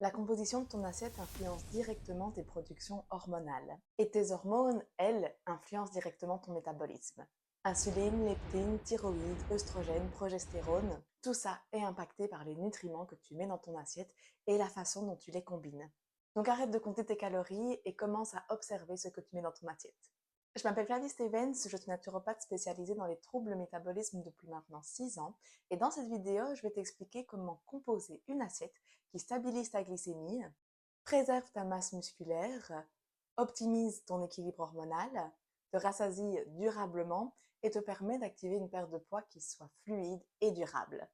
La composition de ton assiette influence directement tes productions hormonales. Et tes hormones, elles, influencent directement ton métabolisme. Insuline, leptine, thyroïde, œstrogène, progestérone, tout ça est impacté par les nutriments que tu mets dans ton assiette et la façon dont tu les combines. Donc arrête de compter tes calories et commence à observer ce que tu mets dans ton assiette. Je m'appelle Flavie Stevens, je suis naturopathe spécialisée dans les troubles métabolisme depuis maintenant 6 ans et dans cette vidéo, je vais t'expliquer comment composer une assiette qui stabilise ta glycémie, préserve ta masse musculaire, optimise ton équilibre hormonal, te rassasie durablement et te permet d'activer une perte de poids qui soit fluide et durable.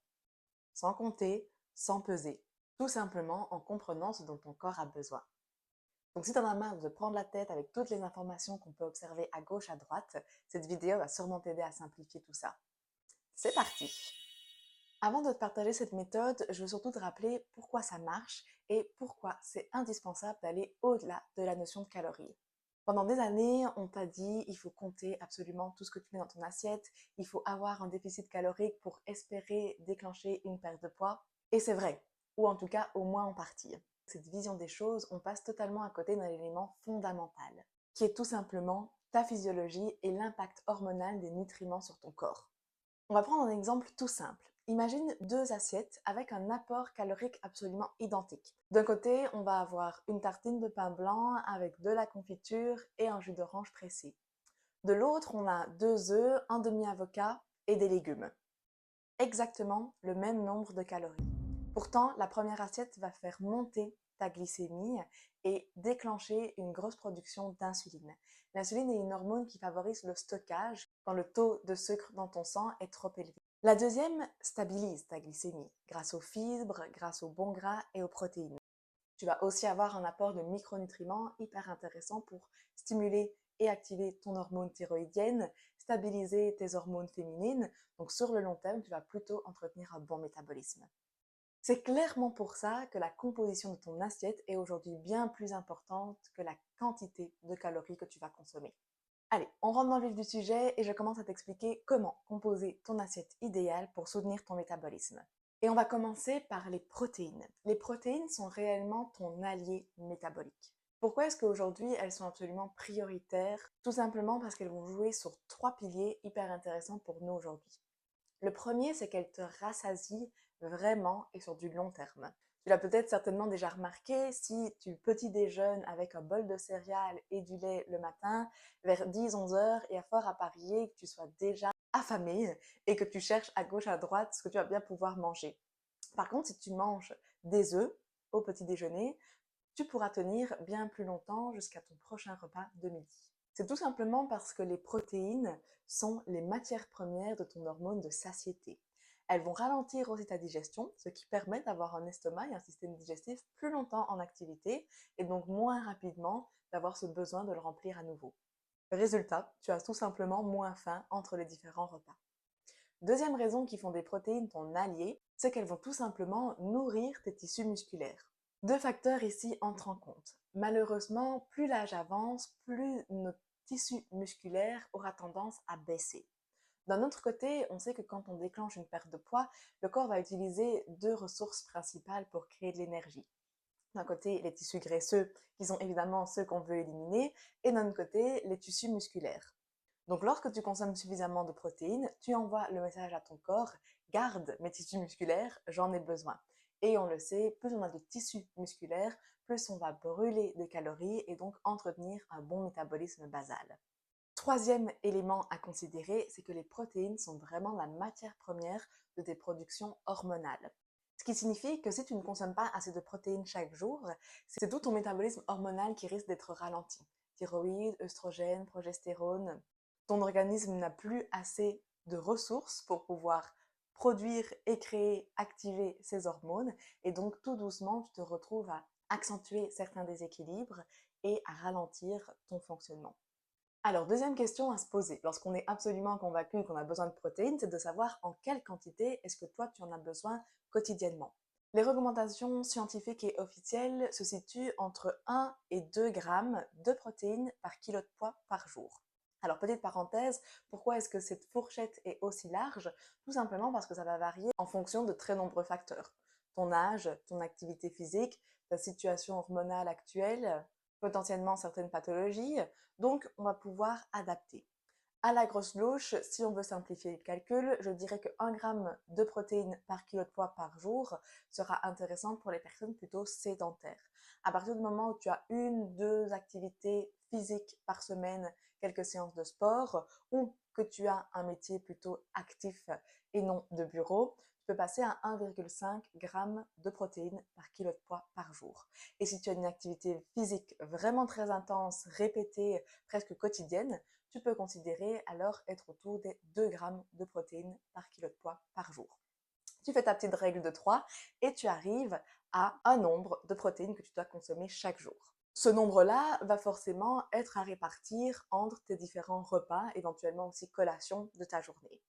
Sans compter, sans peser, tout simplement en comprenant ce dont ton corps a besoin. Donc si tu en as marre de prendre la tête avec toutes les informations qu'on peut observer à gauche, à droite, cette vidéo va sûrement t'aider à simplifier tout ça. C'est parti! Avant de te partager cette méthode, je veux surtout te rappeler pourquoi ça marche et pourquoi c'est indispensable d'aller au-delà de la notion de calories. Pendant des années, on t'a dit il faut compter absolument tout ce que tu mets dans ton assiette, il faut avoir un déficit calorique pour espérer déclencher une perte de poids. Et c'est vrai, ou en tout cas au moins en partie. Cette vision des choses, on passe totalement à côté d'un élément fondamental, qui est tout simplement ta physiologie et l'impact hormonal des nutriments sur ton corps. On va prendre un exemple tout simple. Imagine deux assiettes avec un apport calorique absolument identique. D'un côté, on va avoir une tartine de pain blanc avec de la confiture et un jus d'orange pressé. De l'autre, on a 2 œufs, un demi-avocat et des légumes. Exactement le même nombre de calories. Pourtant, la première assiette va faire monter ta glycémie et déclencher une grosse production d'insuline. L'insuline est une hormone qui favorise le stockage quand le taux de sucre dans ton sang est trop élevé. La deuxième stabilise ta glycémie grâce aux fibres, grâce aux bons gras et aux protéines. Tu vas aussi avoir un apport de micronutriments hyper intéressant pour stimuler et activer ton hormone thyroïdienne, stabiliser tes hormones féminines. Donc sur le long terme, tu vas plutôt entretenir un bon métabolisme. C'est clairement pour ça que la composition de ton assiette est aujourd'hui bien plus importante que la quantité de calories que tu vas consommer. Allez, on rentre dans le vif du sujet et je commence à t'expliquer comment composer ton assiette idéale pour soutenir ton métabolisme. Et on va commencer par les protéines. Les protéines sont réellement ton allié métabolique. Pourquoi est-ce qu'aujourd'hui elles sont absolument prioritaires? Tout simplement parce qu'elles vont jouer sur 3 piliers hyper intéressants pour nous aujourd'hui. Le premier, c'est qu'elles te rassasient vraiment et sur du long terme. Tu l'as peut-être certainement déjà remarqué, si tu petit déjeunes avec un bol de céréales et du lait le matin, vers 10-11 heures, il y a fort à parier que tu sois déjà affamé et que tu cherches à gauche à droite ce que tu vas bien pouvoir manger. Par contre, si tu manges des œufs au petit déjeuner, tu pourras tenir bien plus longtemps jusqu'à ton prochain repas de midi. C'est tout simplement parce que les protéines sont les matières premières de ton hormone de satiété. Elles vont ralentir aussi ta digestion, ce qui permet d'avoir un estomac et un système digestif plus longtemps en activité et donc moins rapidement d'avoir ce besoin de le remplir à nouveau. Résultat, tu as tout simplement moins faim entre les différents repas. Deuxième raison qui font des protéines ton allié, c'est qu'elles vont tout simplement nourrir tes tissus musculaires. Deux facteurs ici entrent en compte. Malheureusement, plus l'âge avance, plus notre tissu musculaire aura tendance à baisser. D'un autre côté, on sait que quand on déclenche une perte de poids, le corps va utiliser deux ressources principales pour créer de l'énergie. D'un côté, les tissus graisseux, qui sont évidemment ceux qu'on veut éliminer, et d'un autre côté, les tissus musculaires. Donc lorsque tu consommes suffisamment de protéines, tu envoies le message à ton corps, garde mes tissus musculaires, j'en ai besoin. Et on le sait, plus on a de tissus musculaires, plus on va brûler des calories et donc entretenir un bon métabolisme basal. Troisième élément à considérer, c'est que les protéines sont vraiment la matière première de tes productions hormonales. Ce qui signifie que si tu ne consommes pas assez de protéines chaque jour, c'est tout ton métabolisme hormonal qui risque d'être ralenti. Thyroïde, œstrogène, progestérone. Ton organisme n'a plus assez de ressources pour pouvoir produire et créer, activer ces hormones. Et donc tout doucement, tu te retrouves à accentuer certains déséquilibres et à ralentir ton fonctionnement. Alors, deuxième question à se poser, lorsqu'on est absolument convaincu qu'on a besoin de protéines, c'est de savoir en quelle quantité est-ce que toi tu en as besoin quotidiennement. Les recommandations scientifiques et officielles se situent entre 1 et 2 grammes de protéines par kilo de poids par jour. Alors, petite parenthèse, pourquoi est-ce que cette fourchette est aussi large? Tout simplement parce que ça va varier en fonction de très nombreux facteurs. Ton âge, ton activité physique, ta situation hormonale actuelle, potentiellement certaines pathologies, donc on va pouvoir adapter. À la grosse louche, si on veut simplifier le calcul, je dirais que 1 gramme de protéines par kilo de poids par jour sera intéressant pour les personnes plutôt sédentaires. À partir du moment où tu as 1, 2 activités physiques par semaine, quelques séances de sport, ou que tu as un métier plutôt actif et non de bureau, tu peux passer à 1,5 g de protéines par kilo de poids par jour. Et si tu as une activité physique vraiment très intense, répétée, presque quotidienne, tu peux considérer alors être autour des 2 grammes de protéines par kilo de poids par jour. Tu fais ta petite règle de 3 et tu arrives à un nombre de protéines que tu dois consommer chaque jour. Ce nombre-là va forcément être à répartir entre tes différents repas, éventuellement aussi collations de ta journée.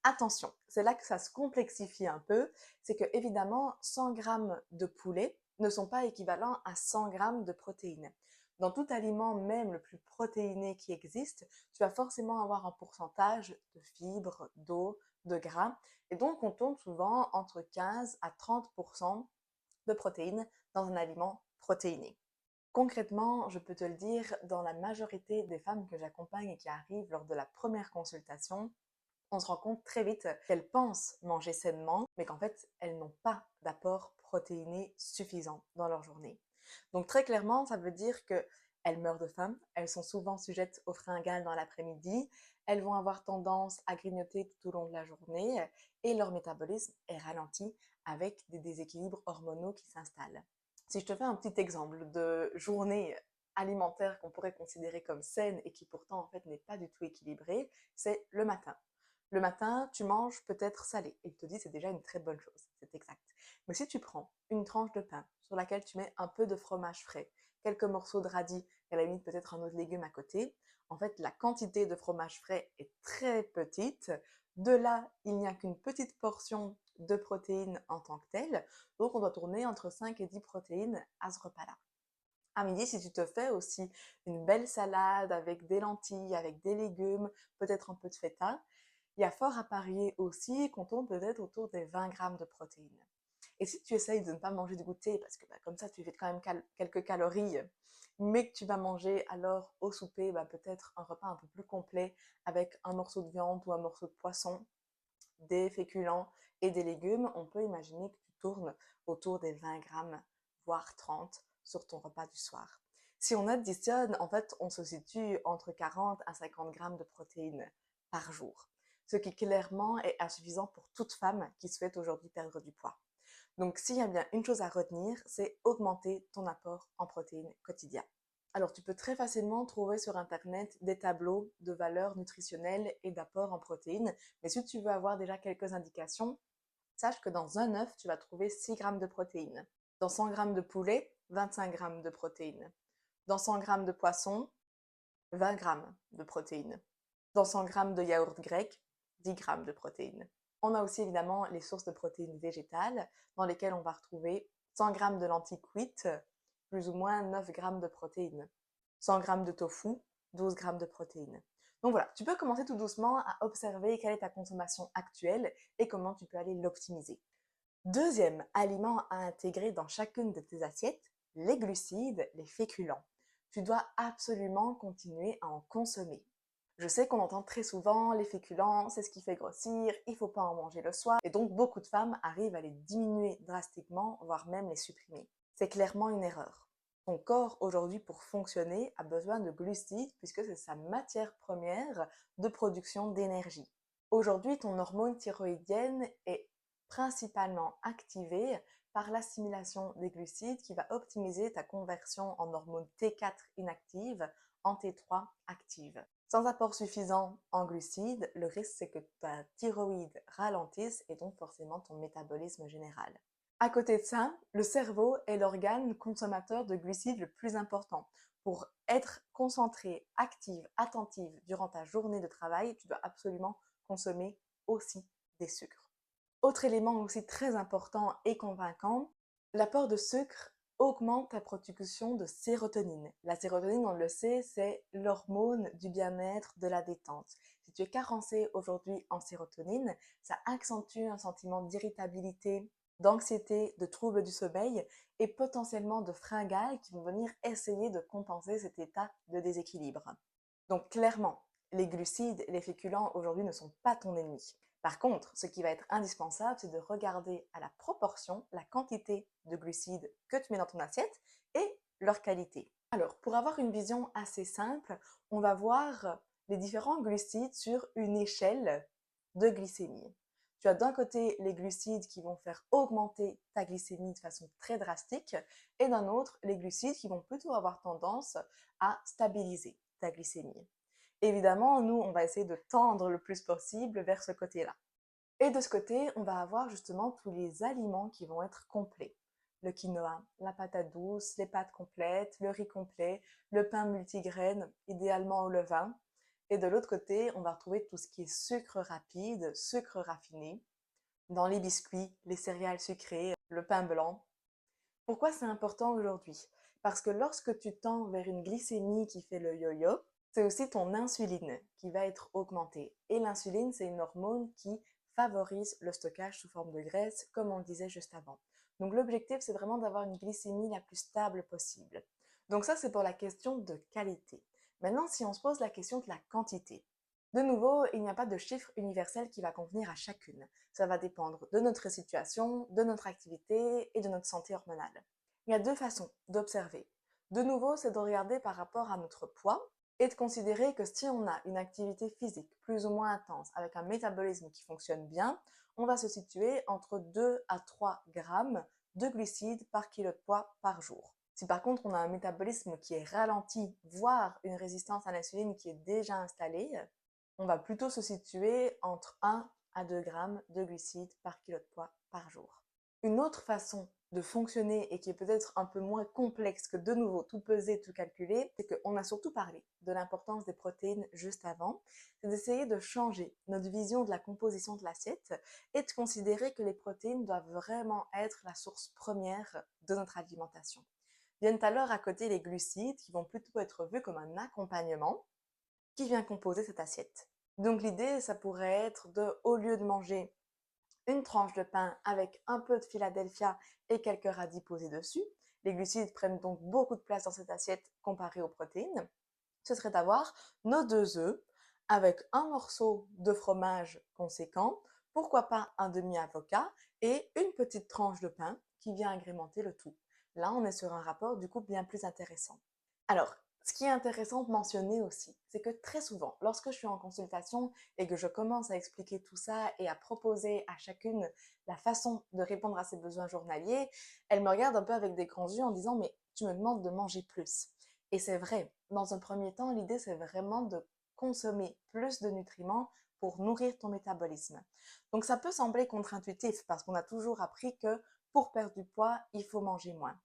Attention, c'est là que ça se complexifie un peu, c'est que évidemment 100 grammes de poulet ne sont pas équivalents à 100 grammes de protéines. Dans tout aliment, même le plus protéiné qui existe, tu vas forcément avoir un pourcentage de fibres, d'eau, de gras. Et donc, on tourne souvent entre 15 à 30% de protéines dans un aliment protéiné. Concrètement, je peux te le dire, dans la majorité des femmes que j'accompagne et qui arrivent lors de la première consultation, on se rend compte très vite qu'elles pensent manger sainement, mais qu'en fait, elles n'ont pas d'apport protéiné suffisant dans leur journée. Donc très clairement, ça veut dire qu'elles meurent de faim, elles sont souvent sujettes aux fringales dans l'après-midi, elles vont avoir tendance à grignoter tout au long de la journée et leur métabolisme est ralenti avec des déséquilibres hormonaux qui s'installent. Si je te fais un petit exemple de journée alimentaire qu'on pourrait considérer comme saine et qui pourtant en fait n'est pas du tout équilibrée, c'est le matin. Le matin, tu manges peut-être salé. Et il te dit c'est déjà une très bonne chose, c'est exact. Mais si tu prends une tranche de pain sur laquelle tu mets un peu de fromage frais, quelques morceaux de radis et à la limite peut-être un autre légume à côté, en fait la quantité de fromage frais est très petite. De là, il n'y a qu'une petite portion de protéines en tant que telle. Donc on doit tourner entre 5 et 10 protéines à ce repas-là. À midi, si tu te fais aussi une belle salade avec des lentilles, avec des légumes, peut-être un peu de feta, il y a fort à parier aussi qu'on tourne peut-être autour des 20 grammes de protéines. Et si tu essayes de ne pas manger de goûter, parce que comme ça tu fais quand même quelques calories, mais que tu vas manger alors au souper peut-être un repas un peu plus complet avec un morceau de viande ou un morceau de poisson, des féculents et des légumes, on peut imaginer que tu tournes autour des 20 grammes, voire 30 sur ton repas du soir. Si on additionne, en fait, on se situe entre 40 à 50 grammes de protéines par jour, ce qui clairement est insuffisant pour toute femme qui souhaite aujourd'hui perdre du poids. Donc, s'il y a bien une chose à retenir, c'est augmenter ton apport en protéines quotidien. Alors, tu peux très facilement trouver sur Internet des tableaux de valeurs nutritionnelles et d'apport en protéines, mais si tu veux avoir déjà quelques indications, sache que dans un œuf, tu vas trouver 6 grammes de protéines. Dans 100 grammes de poulet, 25 grammes de protéines. Dans 100 grammes de poisson, 20 grammes de protéines. Dans 100 grammes de yaourt grec, 10 grammes de protéines. On a aussi évidemment les sources de protéines végétales dans lesquelles on va retrouver 100 grammes de lentilles cuites, plus ou moins 9 grammes de protéines. 100 grammes de tofu, 12 grammes de protéines. Donc voilà, tu peux commencer tout doucement à observer quelle est ta consommation actuelle et comment tu peux aller l'optimiser. Deuxième aliment à intégrer dans chacune de tes assiettes, les glucides, les féculents. Tu dois absolument continuer à en consommer. Je sais qu'on entend très souvent les féculents, c'est ce qui fait grossir, il ne faut pas en manger le soir, et donc beaucoup de femmes arrivent à les diminuer drastiquement, voire même les supprimer. C'est clairement une erreur. Ton corps aujourd'hui pour fonctionner a besoin de glucides puisque c'est sa matière première de production d'énergie. Aujourd'hui, ton hormone thyroïdienne est principalement activée par l'assimilation des glucides qui va optimiser ta conversion en hormone T4 inactive en T3 active. Sans apport suffisant en glucides, le risque c'est que ta thyroïde ralentisse et donc forcément ton métabolisme général. À côté de ça, le cerveau est l'organe consommateur de glucides le plus important. Pour être concentré, active, attentive durant ta journée de travail, tu dois absolument consommer aussi des sucres. Autre élément aussi très important et convaincant, l'apport de sucre augmente ta production de sérotonine. La sérotonine, on le sait, c'est l'hormone du bien-être, de la détente. Si tu es carencé aujourd'hui en sérotonine, ça accentue un sentiment d'irritabilité, d'anxiété, de troubles du sommeil et potentiellement de fringales qui vont venir essayer de compenser cet état de déséquilibre. Donc clairement, les glucides et les féculents aujourd'hui ne sont pas ton ennemi. Par contre, ce qui va être indispensable, c'est de regarder à la proportion, la quantité de glucides que tu mets dans ton assiette et leur qualité. Alors, pour avoir une vision assez simple, on va voir les différents glucides sur une échelle de glycémie. Tu as d'un côté les glucides qui vont faire augmenter ta glycémie de façon très drastique et d'un autre les glucides qui vont plutôt avoir tendance à stabiliser ta glycémie. Évidemment, nous, on va essayer de tendre le plus possible vers ce côté-là. Et de ce côté, on va avoir justement tous les aliments qui vont être complets. Le quinoa, la patate douce, les pâtes complètes, le riz complet, le pain multigraine, idéalement au levain. Et de l'autre côté, on va retrouver tout ce qui est sucre rapide, sucre raffiné, dans les biscuits, les céréales sucrées, le pain blanc. Pourquoi c'est important aujourd'hui? Parce que lorsque tu tends vers une glycémie qui fait le yo-yo, c'est aussi ton insuline qui va être augmentée. Et l'insuline, c'est une hormone qui favorise le stockage sous forme de graisse, comme on le disait juste avant. Donc l'objectif, c'est vraiment d'avoir une glycémie la plus stable possible. Donc ça, c'est pour la question de qualité. Maintenant, si on se pose la question de la quantité, de nouveau, il n'y a pas de chiffre universel qui va convenir à chacune. Ça va dépendre de notre situation, de notre activité et de notre santé hormonale. Il y a deux façons d'observer. De nouveau, c'est de regarder par rapport à notre poids et de considérer que si on a une activité physique plus ou moins intense avec un métabolisme qui fonctionne bien, on va se situer entre 2 à 3 grammes de glucides par kilo de poids par jour. Si par contre on a un métabolisme qui est ralenti, voire une résistance à l'insuline qui est déjà installée, on va plutôt se situer entre 1 à 2 grammes de glucides par kilo de poids par jour. Une autre façon de fonctionner et qui est peut-être un peu moins complexe que de nouveau tout peser, tout calculer, c'est qu'on a surtout parlé de l'importance des protéines juste avant, c'est d'essayer de changer notre vision de la composition de l'assiette et de considérer que les protéines doivent vraiment être la source première de notre alimentation. Viennent alors à côté les glucides qui vont plutôt être vus comme un accompagnement qui vient composer cette assiette. Donc l'idée, ça pourrait être de, au lieu de manger une tranche de pain avec un peu de Philadelphia et quelques radis posés dessus, les glucides prennent donc beaucoup de place dans cette assiette comparée aux protéines, ce serait d'avoir nos 2 œufs avec un morceau de fromage conséquent, pourquoi pas un demi-avocat et une petite tranche de pain qui vient agrémenter le tout. Là, on est sur un rapport du coup bien plus intéressant. Alors, ce qui est intéressant de mentionner aussi, c'est que très souvent, lorsque je suis en consultation et que je commence à expliquer tout ça et à proposer à chacune la façon de répondre à ses besoins journaliers, elle me regarde un peu avec des grands yeux en disant « mais tu me demandes de manger plus ». Et c'est vrai, dans un premier temps, l'idée c'est vraiment de consommer plus de nutriments pour nourrir ton métabolisme. Donc ça peut sembler contre-intuitif parce qu'on a toujours appris que pour perdre du poids, il faut manger moins.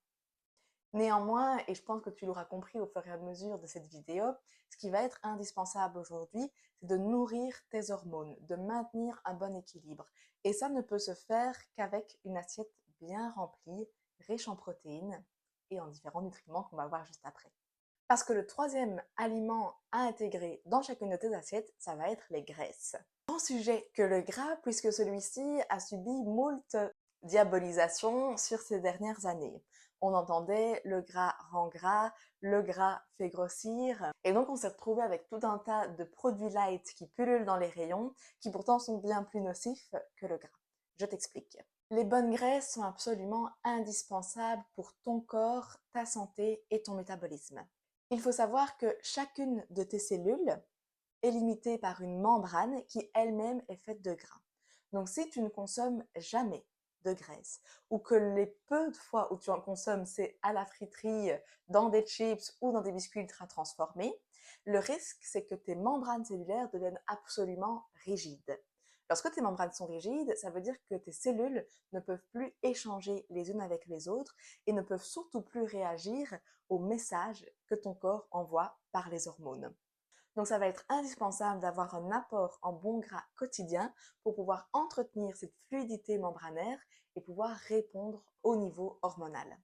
Néanmoins, et je pense que tu l'auras compris au fur et à mesure de cette vidéo, ce qui va être indispensable aujourd'hui, c'est de nourrir tes hormones, de maintenir un bon équilibre. Et ça ne peut se faire qu'avec une assiette bien remplie, riche en protéines et en différents nutriments qu'on va voir juste après. Parce que le troisième aliment à intégrer dans chacune de tes assiettes, ça va être les graisses. Grand sujet que le gras, puisque celui-ci a subi moult diabolisation sur ces dernières années. On entendait le gras rend gras, le gras fait grossir, et donc on s'est retrouvé avec tout un tas de produits light qui pullulent dans les rayons, qui pourtant sont bien plus nocifs que le gras. Je t'explique. Les bonnes graisses sont absolument indispensables pour ton corps, ta santé et ton métabolisme. Il faut savoir que chacune de tes cellules est limitée par une membrane qui elle-même est faite de gras. Donc si tu ne consommes jamais de graisse ou que les peu de fois où tu en consommes, c'est à la friterie, dans des chips ou dans des biscuits ultra transformés, le risque c'est que tes membranes cellulaires deviennent absolument rigides. Lorsque tes membranes sont rigides, ça veut dire que tes cellules ne peuvent plus échanger les unes avec les autres et ne peuvent surtout plus réagir aux messages que ton corps envoie par les hormones. Donc ça va être indispensable d'avoir un apport en bons gras quotidien pour pouvoir entretenir cette fluidité membranaire et pouvoir répondre au niveau hormonal.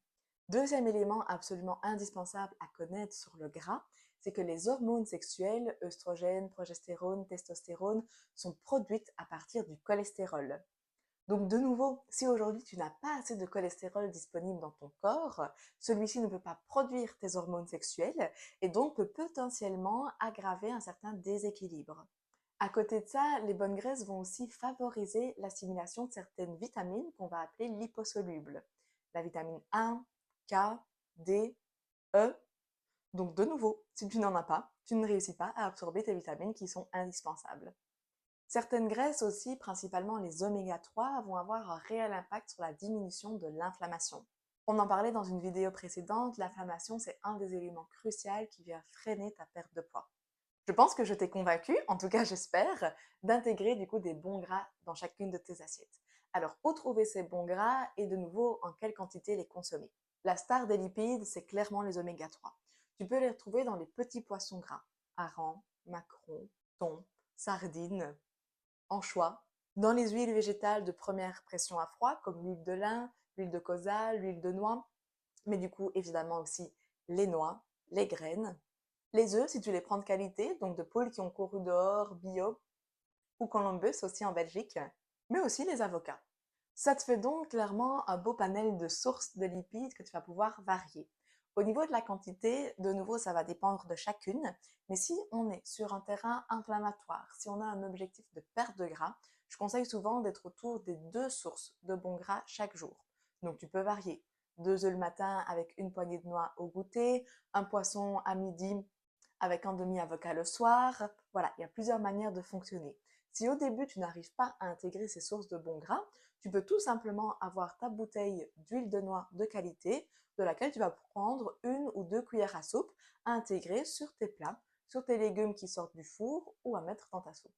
Deuxième élément absolument indispensable à connaître sur le gras, c'est que les hormones sexuelles, œstrogènes, progestérone, testostérone, sont produites à partir du cholestérol. Donc de nouveau, si aujourd'hui tu n'as pas assez de cholestérol disponible dans ton corps, celui-ci ne peut pas produire tes hormones sexuelles et donc peut potentiellement aggraver un certain déséquilibre. À côté de ça, les bonnes graisses vont aussi favoriser l'assimilation de certaines vitamines qu'on va appeler liposolubles. La vitamine A, K, D, E. Donc de nouveau, si tu n'en as pas, tu ne réussis pas à absorber tes vitamines qui sont indispensables. Certaines graisses aussi, principalement les oméga 3, vont avoir un réel impact sur la diminution de l'inflammation. On en parlait dans une vidéo précédente, l'inflammation c'est un des éléments cruciaux qui vient freiner ta perte de poids. Je pense que je t'ai convaincu, en tout cas j'espère, d'intégrer du coup des bons gras dans chacune de tes assiettes. Alors où trouver ces bons gras et de nouveau en quelle quantité les consommer? La star des lipides, c'est clairement les oméga 3. Tu peux les retrouver dans les petits poissons gras, harengs, maquereaux, thon, sardines, anchois, dans les huiles végétales de première pression à froid comme l'huile de lin, l'huile de colza, l'huile de noix, mais du coup évidemment aussi les noix, les graines, les œufs si tu les prends de qualité, donc de poules qui ont couru dehors, bio, ou Columbus aussi en Belgique, mais aussi les avocats. Ça te fait donc clairement un beau panel de sources de lipides que tu vas pouvoir varier. Au niveau de la quantité, de nouveau, ça va dépendre de chacune, mais si on est sur un terrain inflammatoire, si on a un objectif de perte de gras, je conseille souvent d'être autour des 2 sources de bons gras chaque jour. Donc tu peux varier. 2 œufs le matin avec une poignée de noix au goûter, un poisson à midi avec un demi-avocat le soir. Voilà, il y a plusieurs manières de fonctionner. Si au début tu n'arrives pas à intégrer ces sources de bons gras, tu peux tout simplement avoir ta bouteille d'huile de noix de qualité de laquelle tu vas prendre 1 ou 2 cuillères à soupe à intégrer sur tes plats, sur tes légumes qui sortent du four ou à mettre dans ta soupe.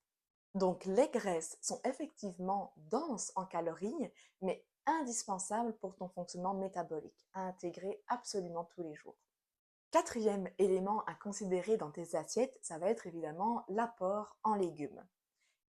Donc les graisses sont effectivement denses en calories, mais indispensables pour ton fonctionnement métabolique, à intégrer absolument tous les jours. Quatrième élément à considérer dans tes assiettes, ça va être évidemment l'apport en légumes.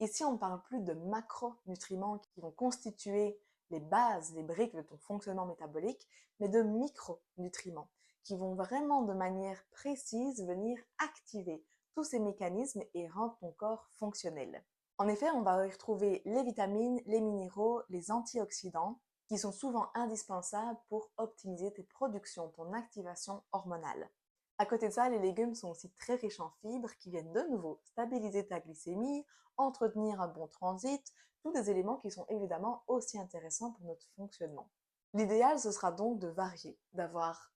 Ici, on ne parle plus de macronutriments qui vont constituer les bases, les briques de ton fonctionnement métabolique, mais de micronutriments qui vont vraiment de manière précise venir activer tous ces mécanismes et rendre ton corps fonctionnel. En effet, on va y retrouver les vitamines, les minéraux, les antioxydants qui sont souvent indispensables pour optimiser tes productions, ton activation hormonale. À côté de ça, les légumes sont aussi très riches en fibres qui viennent de nouveau stabiliser ta glycémie, entretenir un bon transit, tous des éléments qui sont évidemment aussi intéressants pour notre fonctionnement. L'idéal, ce sera donc de varier, d'avoir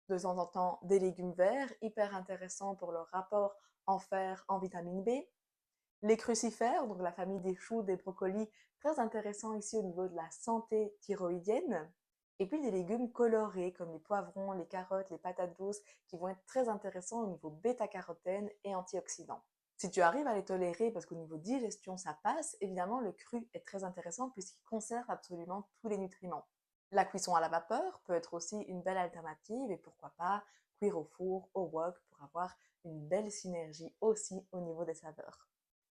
de temps en temps des légumes verts, hyper intéressants pour leur rapport en fer, en vitamine B, les crucifères, donc la famille des choux, des brocolis, très intéressant ici au niveau de la santé thyroïdienne. Et puis des légumes colorés comme les poivrons, les carottes, les patates douces qui vont être très intéressants au niveau bêta-carotène et antioxydants. Si tu arrives à les tolérer parce qu'au niveau digestion ça passe, évidemment le cru est très intéressant puisqu'il conserve absolument tous les nutriments. La cuisson à la vapeur peut être aussi une belle alternative et pourquoi pas cuire au four, au wok pour avoir une belle synergie aussi au niveau des saveurs.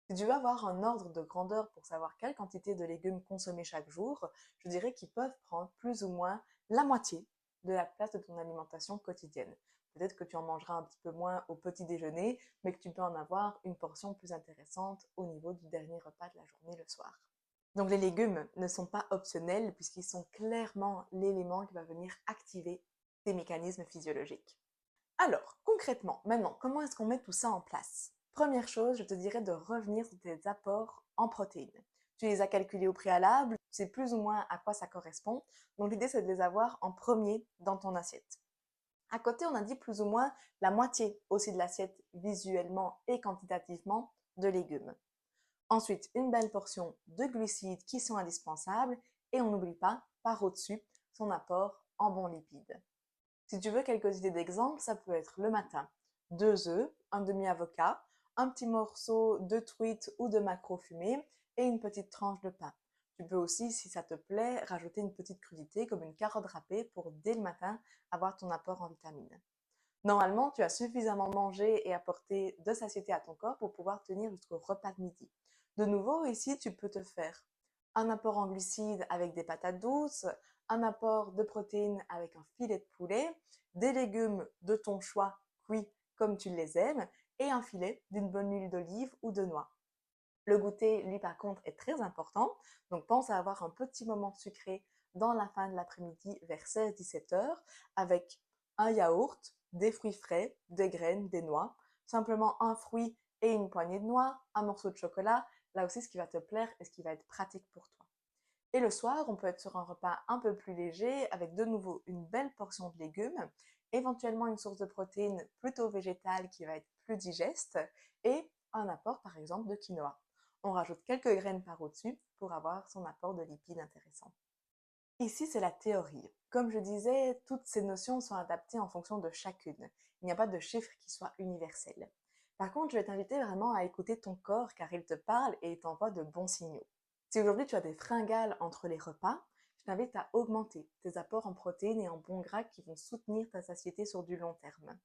Si tu veux avoir un ordre de grandeur pour savoir quelle quantité de légumes consommer chaque jour, je dirais qu'ils peuvent prendre plus ou moins la moitié de la place de ton alimentation quotidienne. Peut-être que tu en mangeras un petit peu moins au petit déjeuner, mais que tu peux en avoir une portion plus intéressante au niveau du dernier repas de la journée le soir. Donc les légumes ne sont pas optionnels puisqu'ils sont clairement l'élément qui va venir activer tes mécanismes physiologiques. Alors, concrètement, maintenant, comment est-ce qu'on met tout ça en place? Première chose, je te dirais de revenir sur tes apports en protéines. Tu les as calculés au préalable, tu sais plus ou moins à quoi ça correspond. Donc l'idée, c'est de les avoir en premier dans ton assiette. À côté, on a dit plus ou moins la moitié aussi de l'assiette visuellement et quantitativement de légumes. Ensuite, une belle portion de glucides qui sont indispensables et on n'oublie pas, par au-dessus, son apport en bons lipides. Si tu veux quelques idées d'exemples, ça peut être le matin, 2 œufs, un demi-avocat, un petit morceau de truite ou de maquereau fumé et une petite tranche de pain. Tu peux aussi, si ça te plaît, rajouter une petite crudité comme une carotte râpée pour dès le matin avoir ton apport en vitamines. Normalement, tu as suffisamment mangé et apporté de satiété à ton corps pour pouvoir tenir jusqu'au repas de midi. De nouveau, ici, tu peux te faire un apport en glucides avec des patates douces, un apport de protéines avec un filet de poulet, des légumes de ton choix cuits comme tu les aimes et un filet d'une bonne huile d'olive ou de noix. Le goûter, lui, par contre, est très important. Donc, pense à avoir un petit moment sucré dans la fin de l'après-midi vers 16-17 heures avec un yaourt, des fruits frais, des graines, des noix, simplement un fruit et une poignée de noix, un morceau de chocolat, là aussi ce qui va te plaire et ce qui va être pratique pour toi. Et le soir, on peut être sur un repas un peu plus léger avec de nouveau une belle portion de légumes, éventuellement une source de protéines plutôt végétale qui va être plus digeste et un apport par exemple de quinoa. On rajoute quelques graines par au-dessus pour avoir son apport de lipides intéressant. Ici, c'est la théorie. Comme je disais, toutes ces notions sont adaptées en fonction de chacune. Il n'y a pas de chiffre qui soit universel. Par contre, je vais t'inviter vraiment à écouter ton corps car il te parle et il t'envoie de bons signaux. Si aujourd'hui tu as des fringales entre les repas, je t'invite à augmenter tes apports en protéines et en bons gras qui vont soutenir ta satiété sur du long terme.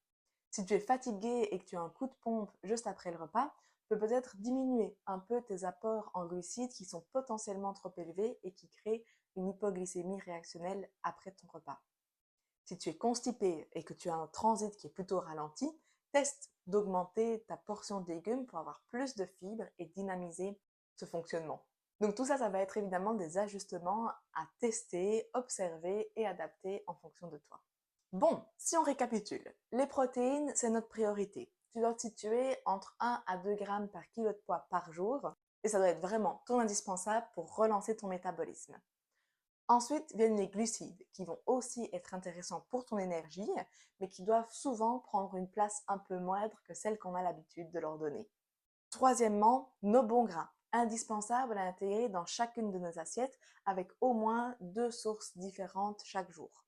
Si tu es fatigué et que tu as un coup de pompe juste après le repas, tu peux peut-être diminuer un peu tes apports en glucides qui sont potentiellement trop élevés et qui créent une hypoglycémie réactionnelle après ton repas. Si tu es constipé et que tu as un transit qui est plutôt ralenti, teste d'augmenter ta portion de légumes pour avoir plus de fibres et dynamiser ce fonctionnement. Donc tout ça, ça va être évidemment des ajustements à tester, observer et adapter en fonction de toi. Bon, si on récapitule, les protéines, c'est notre priorité. Tu dois te situer entre 1 à 2 grammes par kilo de poids par jour et ça doit être vraiment ton indispensable pour relancer ton métabolisme. Ensuite viennent les glucides, qui vont aussi être intéressants pour ton énergie, mais qui doivent souvent prendre une place un peu moindre que celle qu'on a l'habitude de leur donner. Troisièmement, nos bons gras, indispensables à intégrer dans chacune de nos assiettes avec au moins 2 sources différentes chaque jour.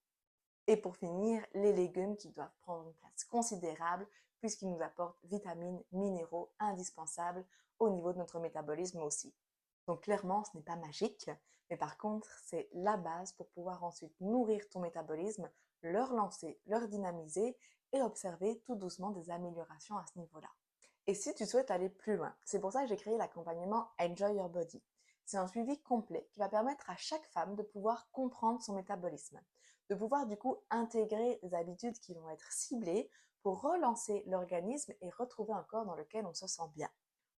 Et pour finir, les légumes qui doivent prendre une place considérable puisqu'ils nous apportent vitamines, minéraux indispensables au niveau de notre métabolisme aussi. Donc clairement, ce n'est pas magique, mais par contre, c'est la base pour pouvoir ensuite nourrir ton métabolisme, le relancer, le redynamiser et observer tout doucement des améliorations à ce niveau-là. Et si tu souhaites aller plus loin, c'est pour ça que j'ai créé l'accompagnement Enjoy Your Body. C'est un suivi complet qui va permettre à chaque femme de pouvoir comprendre son métabolisme, de pouvoir du coup intégrer des habitudes qui vont être ciblées pour relancer l'organisme et retrouver un corps dans lequel on se sent bien.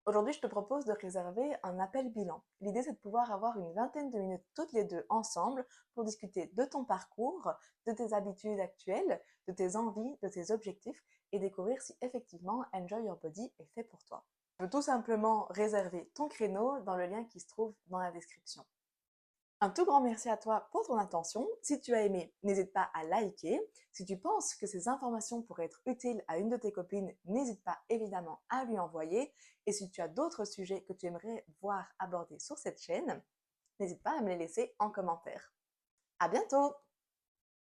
Aujourd'hui, je te propose de réserver un appel bilan. L'idée, c'est de pouvoir avoir une vingtaine de minutes toutes les deux ensemble pour discuter de ton parcours, de tes habitudes actuelles, de tes envies, de tes objectifs et découvrir si effectivement Enjoy Your Body est fait pour toi. Tu peux tout simplement réserver ton créneau dans le lien qui se trouve dans la description. Un tout grand merci à toi pour ton attention. Si tu as aimé, n'hésite pas à liker. Si tu penses que ces informations pourraient être utiles à une de tes copines, n'hésite pas évidemment à lui envoyer. Et si tu as d'autres sujets que tu aimerais voir abordés sur cette chaîne, n'hésite pas à me les laisser en commentaire. À bientôt!